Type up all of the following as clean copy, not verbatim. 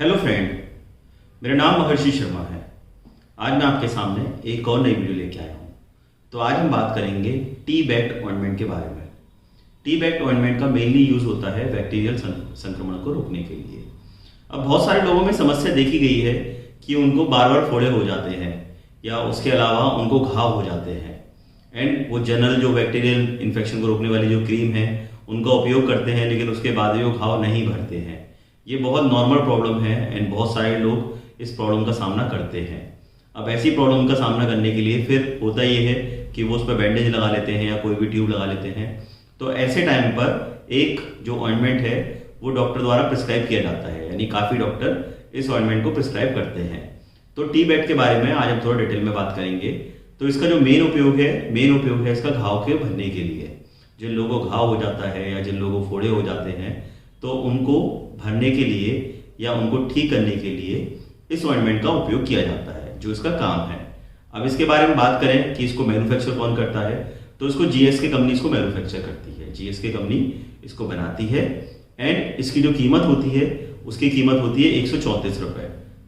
Hello friend, मेरा नाम महर्षि शर्मा है। आज मैं आपके सामने एक और नई वीडियो लेके आया हूँ। तो आज हम बात करेंगे टी बैक्ट ऑइंटमेंट के बारे में। टी बैक्ट ऑइंटमेंट का मेनली यूज़ होता है बैक्टीरियल संक्रमण को रोकने के लिए। अब बहुत सारे लोगों में समस्या देखी गई है कि उनको बार बार फोड़े हो जाते हैं या उसके अलावा उनको घाव हो जाते हैं एंड वो जनरल जो बैक्टीरियल इन्फेक्शन को रोकने वाली जो क्रीम है उनका उपयोग करते हैं, लेकिन उसके बाद भी वो घाव नहीं भरते हैं। ये बहुत नॉर्मल प्रॉब्लम है एंड बहुत सारे लोग इस प्रॉब्लम का सामना करते हैं। अब ऐसी प्रॉब्लम का सामना करने के लिए फिर होता ये है कि वो उस पर बैंडेज लगा लेते हैं या कोई भी ट्यूब लगा लेते हैं। तो ऐसे टाइम पर एक जो ऑइंटमेंट है वो डॉक्टर द्वारा प्रिस्क्राइब किया जाता है, यानी काफ़ी डॉक्टर इस ऑइंटमेंट को प्रिस्क्राइब करते हैं। तो टी बैक्ट के बारे में आज हम थोड़ा डिटेल में बात करेंगे। तो इसका जो मेन उपयोग है इसका घाव के भरने के लिए। जिन लोगों को घाव हो जाता है या जिन लोगों को फोड़े हो जाते हैं तो उनको भरने के लिए या उनको ठीक करने के लिए इस ऑइंटमेंट का उपयोग किया जाता है, जो इसका काम है। अब इसके बारे में बात करें कि इसको मैन्युफैक्चर कौन करता है, तो इसको जीएसके कंपनी इसको मैन्युफैक्चर करती है। जीएसके कंपनी इसको बनाती है एंड इसकी जो कीमत होती है उसकी कीमत होती है 134 रुपये।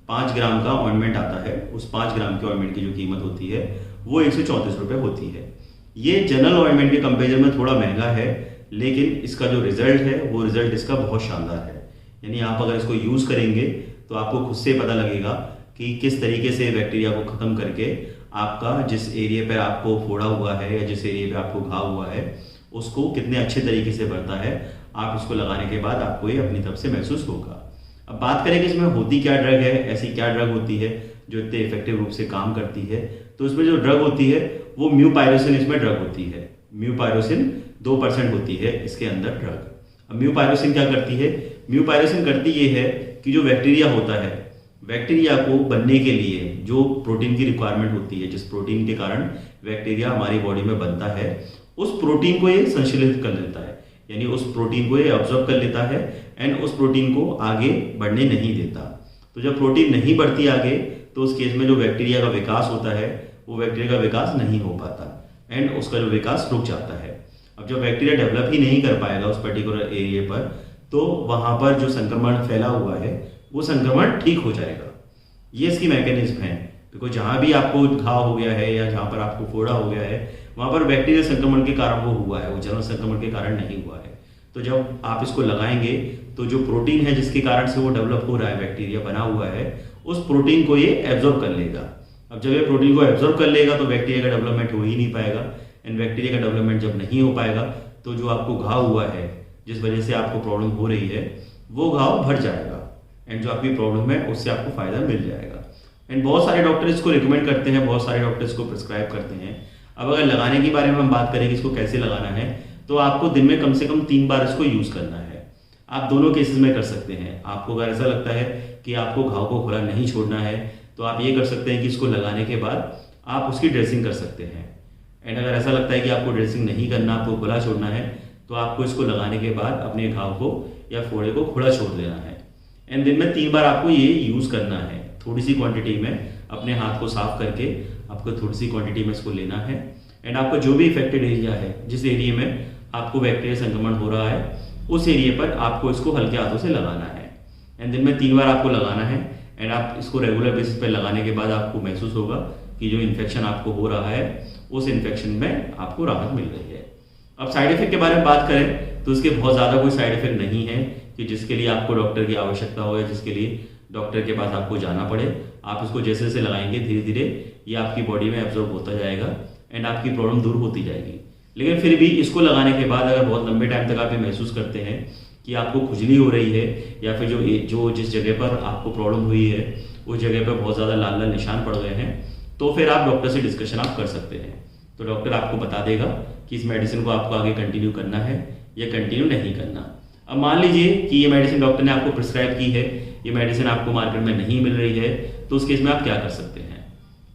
5 ग्राम का ऑइंटमेंट आता है, उस 5 ग्राम के ऑइंटमेंट की जो कीमत होती है वो 134 रुपये होती है। ये जनरल ऑइंटमेंट के कंपेरिजन में थोड़ा महंगा है, लेकिन इसका जो रिजल्ट है वो रिजल्ट इसका बहुत शानदार है। यानी आप अगर इसको यूज़ करेंगे तो आपको खुद से पता लगेगा कि किस तरीके से बैक्टीरिया को ख़त्म करके आपका जिस एरिया पर आपको फोड़ा हुआ है या जिस एरिया पे आपको घाव हुआ है उसको कितने अच्छे तरीके से भरता है। आप इसको लगाने के बाद आपको ये अपनी तरफ से महसूस होगा। अब बात करें कि इसमें होती क्या ड्रग है, ऐसी क्या ड्रग होती है जो इतने इफेक्टिव रूप से काम करती है। तो इसमें जो ड्रग होती है वो म्यूपायरोसिन इसमें ड्रग होती है। म्यूपायरोसिन 2% होती है इसके अंदर ड्रग। अब म्यूपायरोसिन क्या करती है? म्यूपायरोसिन करती ये है कि जो बैक्टीरिया होता है, बैक्टीरिया को बनने के लिए जो प्रोटीन की रिक्वायरमेंट होती है, जिस प्रोटीन के कारण बैक्टीरिया हमारी बॉडी में बनता है, उस प्रोटीन को ये संश्लेषित कर लेता है। यानी उस प्रोटीन को ये ऑब्जर्व कर लेता है एंड उस प्रोटीन को आगे बढ़ने नहीं देता। तो जब प्रोटीन नहीं बढ़ती आगे तो उस केस में जो बैक्टीरिया का विकास होता है वो बैक्टीरिया का विकास नहीं हो पाता एंड उसका जो विकास रुक जाता है। अब जब बैक्टीरिया डेवलप ही नहीं कर पाएगा उस पर्टिकुलर एरिया पर, तो वहाँ पर जो संक्रमण फैला हुआ है वो संक्रमण ठीक हो जाएगा। ये इसकी मैकेनिज्म है। बिकॉज जहाँ भी आपको घाव हो गया है या जहाँ पर आपको फोड़ा हो गया है वहाँ पर बैक्टीरिया संक्रमण के कारण वो हुआ है, वो जनरल संक्रमण के कारण नहीं हुआ है। तो जब आप इसको लगाएंगे तो जो प्रोटीन है जिसके कारण से वो डेवलप हो रहा है, बैक्टीरिया बना हुआ है, उस प्रोटीन को ये एब्जॉर्ब कर लेगा। अब जब ये प्रोटीन को एब्जॉर्ब कर लेगा तो बैक्टीरिया का डेवलपमेंट हो ही नहीं पाएगा एंड बैक्टीरिया का डेवलपमेंट जब नहीं हो पाएगा तो जो आपको घाव हुआ है, जिस वजह से आपको प्रॉब्लम हो रही है, वो घाव भर जाएगा एंड जो आपकी प्रॉब्लम है उससे आपको फायदा मिल जाएगा। एंड बहुत सारे डॉक्टर इसको रिकमेंड करते हैं, बहुत सारे डॉक्टर इसको प्रिस्क्राइब करते हैं। अब अगर लगाने के बारे में हम बात करें कि इसको कैसे लगाना है, तो आपको दिन में कम से कम 3 बार इसको यूज़ करना है। आप दोनों केसेस में कर सकते हैं। आपको अगर ऐसा लगता है कि आपको घाव को खुला नहीं छोड़ना है तो आप ये कर सकते हैं कि इसको लगाने के बाद आप उसकी ड्रेसिंग कर सकते हैं। एंड अगर ऐसा लगता है कि आपको ड्रेसिंग नहीं करना, आपको खुला छोड़ना है, तो आपको इसको लगाने के बाद अपने घाव को या फोड़े को खुला छोड़ देना है। एंड दिन में 3 बार आपको ये यूज़ करना है। थोड़ी सी क्वांटिटी में अपने हाथ को साफ करके आपको थोड़ी सी क्वांटिटी में इसको लेना है एंड आपका जो भी इफेक्टेड एरिया है, जिस एरिया में आपको बैक्टीरिया संक्रमण हो रहा है, उस एरिया पर आपको इसको हल्के हाथों से लगाना है। एंड दिन में 3 बार आपको लगाना है एंड आप इसको रेगुलर बेसिस पे लगाने के बाद आपको महसूस होगा कि जो इन्फेक्शन आपको हो रहा है उस इन्फेक्शन में आपको राहत मिल रही है। अब साइड इफेक्ट के बारे में बात करें तो इसके बहुत ज़्यादा कोई साइड इफेक्ट नहीं है कि जिसके लिए आपको डॉक्टर की आवश्यकता हो या जिसके लिए डॉक्टर के पास आपको जाना पड़े। आप इसको जैसे जैसे लगाएंगे धीरे धीरे ये आपकी बॉडी में एब्जॉर्ब होता जाएगा एंड आपकी प्रॉब्लम दूर होती जाएगी। लेकिन फिर भी इसको लगाने के बाद अगर बहुत लंबे टाइम तक आप ये महसूस करते हैं कि आपको खुजली हो रही है या फिर जो जिस जगह पर आपको प्रॉब्लम हुई है उस जगह पर बहुत ज़्यादा लाल लाल निशान पड़ गए हैं, तो फिर आप डॉक्टर से डिस्कशन आप कर सकते हैं। तो डॉक्टर आपको बता देगा कि इस मेडिसिन को आपको आगे कंटिन्यू करना है या कंटिन्यू नहीं करना। अब मान लीजिए कि ये मेडिसिन डॉक्टर ने आपको प्रिस्क्राइब की है, ये मेडिसिन आपको मार्केट में नहीं मिल रही है, तो उस केस में आप क्या कर सकते हैं?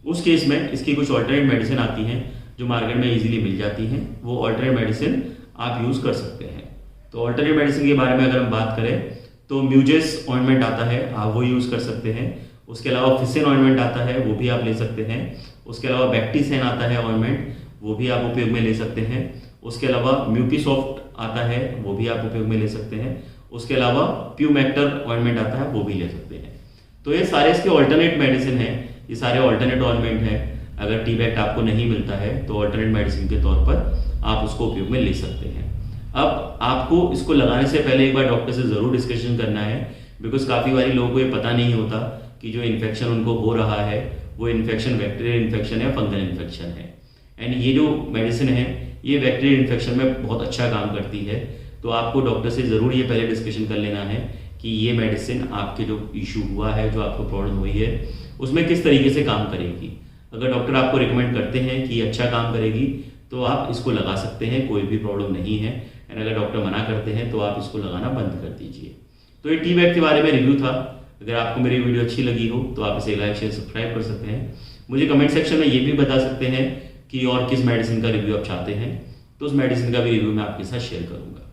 उस केस में इसकी कुछ ऑल्टरनेट मेडिसिन आती हैं जो मार्केट में इजीली मिल जाती हैं। वो ऑल्टरनेट मेडिसिन आप यूज़ कर सकते हैं। तो ऑल्टरनेट मेडिसिन के बारे में अगर हम बात करें तो म्यूजेस ऑइंटमेंट आता है, आप वो यूज़ कर सकते हैं। उसके अलावा फिसिन ऑइंटमेंट आता है, वो भी आप ले सकते हैं। उसके अलावा बैक्टीसेन आता है ऑइंटमेंट, वो भी आप उपयोग में ले सकते हैं। उसके अलावा म्यूपीसॉफ्ट आता है, वो भी आप उपयोग में ले सकते हैं। उसके अलावा प्यूमेक्टर ऑइंटमेंट आता है, वो भी ले सकते हैं। तो ये सारे इसके ऑल्टरनेट मेडिसिन हैं, ये सारे ऑल्टरनेट ऑइंटमेंट हैं। अगर टी-बैक्ट आपको नहीं मिलता है तो ऑल्टरनेट मेडिसिन के तौर पर आप उसको उपयोग में ले सकते हैं। अब आपको इसको लगाने से पहले एक बार डॉक्टर से ज़रूर डिस्कशन करना है, बिकॉज काफ़ी बारी लोगों को ये पता नहीं होता कि जो इन्फेक्शन उनको हो रहा है वो इन्फेक्शन बैक्टीरियल इन्फेक्शन है, फंगल इन्फेक्शन है। एंड ये जो मेडिसिन है ये बैक्टीरियल इन्फेक्शन में बहुत अच्छा काम करती है। तो आपको डॉक्टर से ज़रूर ये पहले डिस्कशन कर लेना है कि ये मेडिसिन आपके जो इशू हुआ है, जो आपको प्रॉब्लम हुई है, उसमें किस तरीके से काम करेगी। अगर डॉक्टर आपको रिकमेंड करते हैं कि अच्छा काम करेगी तो आप इसको लगा सकते हैं, कोई भी प्रॉब्लम नहीं है। एंड अगर डॉक्टर मना करते हैं तो आप इसको लगाना बंद कर दीजिए। तो ये टी-बैक्ट के बारे में रिव्यू था। अगर आपको मेरी वीडियो अच्छी लगी हो तो आप इसे लाइक शेयर सब्सक्राइब कर सकते हैं। मुझे कमेंट सेक्शन में ये भी बता सकते हैं कि और किस मेडिसिन का रिव्यू आप चाहते हैं, तो उस मेडिसिन का भी रिव्यू मैं आपके साथ शेयर करूँगा।